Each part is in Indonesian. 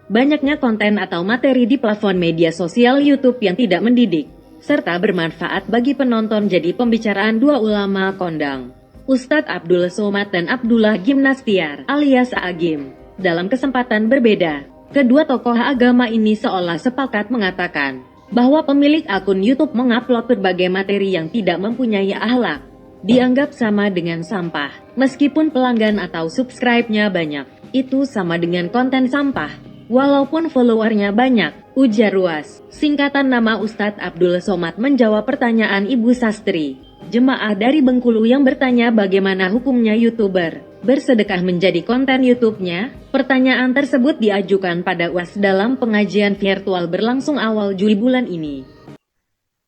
banyaknya konten atau materi di platform media sosial YouTube yang tidak mendidik, serta bermanfaat bagi penonton jadi pembicaraan dua ulama kondang, Ustadz Abdul Somad dan Abdullah Gimnastiar alias Agim. Dalam kesempatan berbeda, kedua tokoh agama ini seolah sepakat mengatakan bahwa pemilik akun YouTube mengupload berbagai materi yang tidak mempunyai akhlak dianggap sama dengan sampah. Meskipun pelanggan atau subscribe-nya banyak, itu sama dengan konten sampah. Walaupun followernya banyak, ujar Ruas. Singkatan nama Ustadz Abdul Somad menjawab pertanyaan Ibu Sastri, jemaah dari Bengkulu yang bertanya bagaimana hukumnya YouTuber bersedekah menjadi konten YouTube-nya. Pertanyaan tersebut diajukan pada UAS dalam pengajian virtual berlangsung awal Juli bulan ini.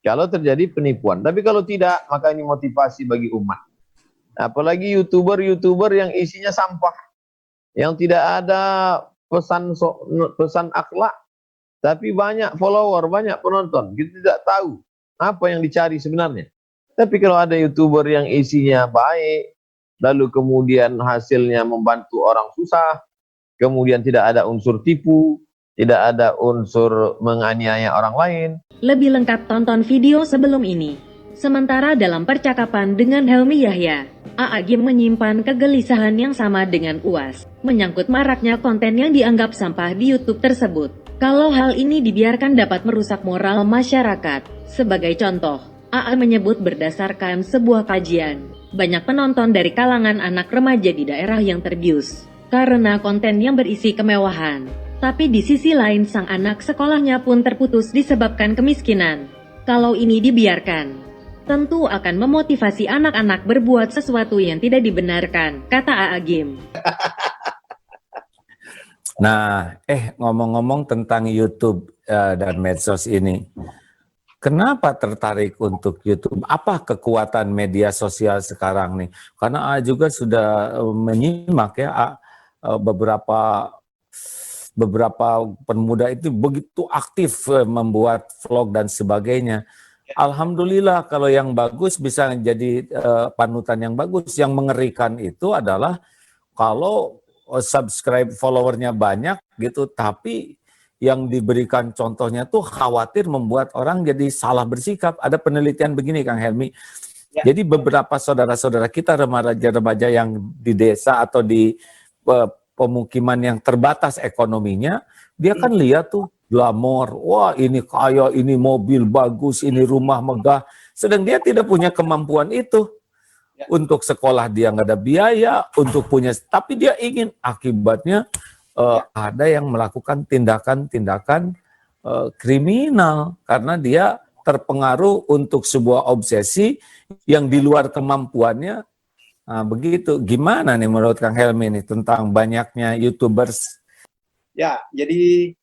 Kalau terjadi penipuan, tapi kalau tidak, maka ini motivasi bagi umat. Apalagi YouTuber yang isinya sampah, yang tidak ada pesan akhlak, tapi banyak follower, banyak penonton. Kita tidak tahu apa yang dicari sebenarnya. Tapi kalau ada YouTuber yang isinya baik, lalu kemudian hasilnya membantu orang susah, kemudian tidak ada unsur tipu, tidak ada unsur menganiaya orang lain. Lebih lengkap tonton video sebelum ini. Sementara dalam percakapan dengan Helmi Yahya, Agim menyimpan kegelisahan yang sama dengan UAS, menyangkut maraknya konten yang dianggap sampah di YouTube tersebut. Kalau hal ini dibiarkan dapat merusak moral masyarakat. Sebagai contoh, AA menyebut berdasarkan sebuah kajian, banyak penonton dari kalangan anak remaja di daerah yang terbius karena konten yang berisi kemewahan. Tapi di sisi lain sang anak sekolahnya pun terputus disebabkan kemiskinan. Kalau ini dibiarkan, tentu akan memotivasi anak-anak berbuat sesuatu yang tidak dibenarkan, kata Agim. Nah, ngomong-ngomong tentang YouTube dan medsos ini, kenapa tertarik untuk YouTube? Apa kekuatan media sosial sekarang nih? Karena A juga sudah menyimak ya, beberapa pemuda itu begitu aktif membuat vlog dan sebagainya. Alhamdulillah kalau yang bagus bisa jadi panutan yang bagus. Yang mengerikan itu adalah kalau subscribe followernya banyak gitu, tapi yang diberikan contohnya tuh khawatir membuat orang jadi salah bersikap. Ada penelitian begini Kang Helmi. Ya. Jadi beberapa saudara-saudara kita remaja-remaja yang di desa atau di pemukiman yang terbatas ekonominya, dia kan lihat tuh glamor, wah ini kaya, ini mobil bagus, ini rumah megah, sedang dia tidak punya kemampuan itu. Untuk sekolah dia nggak ada biaya, untuk punya, tapi dia ingin, akibatnya ada yang melakukan tindakan-tindakan kriminal, karena dia terpengaruh untuk sebuah obsesi yang di luar kemampuannya. Nah, begitu. Gimana nih menurut Kang Helmi nih tentang banyaknya YouTubers? Ya, jadi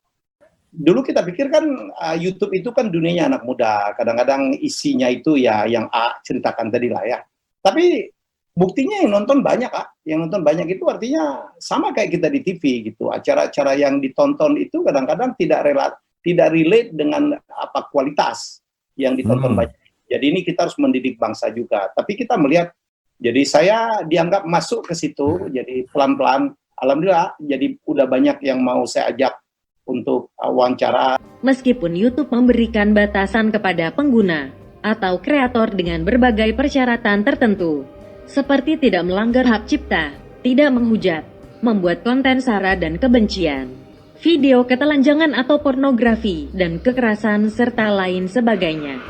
dulu kita pikir kan YouTube itu kan dunianya anak muda. Kadang-kadang isinya itu ya yang A ceritakan tadi lah ya. Tapi buktinya yang nonton banyak, yang nonton banyak itu artinya sama kayak kita di TV gitu. Acara-acara yang ditonton itu kadang-kadang tidak relate dengan apa kualitas yang ditonton banyak. Jadi ini kita harus mendidik bangsa juga. Tapi kita melihat, jadi saya dianggap masuk ke situ, jadi pelan-pelan, alhamdulillah, jadi udah banyak yang mau saya ajak untuk wawancara. Meskipun YouTube memberikan batasan kepada pengguna atau kreator dengan berbagai persyaratan tertentu, seperti tidak melanggar hak cipta, tidak menghujat, membuat konten sara dan kebencian, video ketelanjangan atau pornografi, dan kekerasan serta lain sebagainya.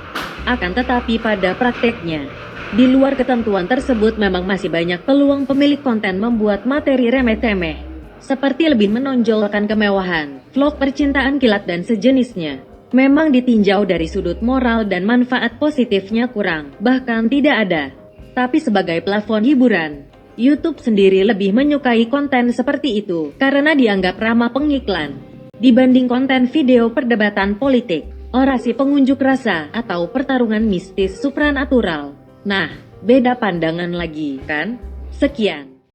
Akan tetapi pada prakteknya, di luar ketentuan tersebut memang masih banyak peluang pemilik konten membuat materi remeh-temeh, seperti lebih menonjolkan kemewahan, vlog percintaan kilat dan sejenisnya. Memang ditinjau dari sudut moral dan manfaat positifnya kurang, bahkan tidak ada. Tapi sebagai platform hiburan, YouTube sendiri lebih menyukai konten seperti itu karena dianggap ramah pengiklan dibanding konten video perdebatan politik, orasi pengunjuk rasa, atau pertarungan mistis supranatural. Nah, beda pandangan lagi, kan? Sekian.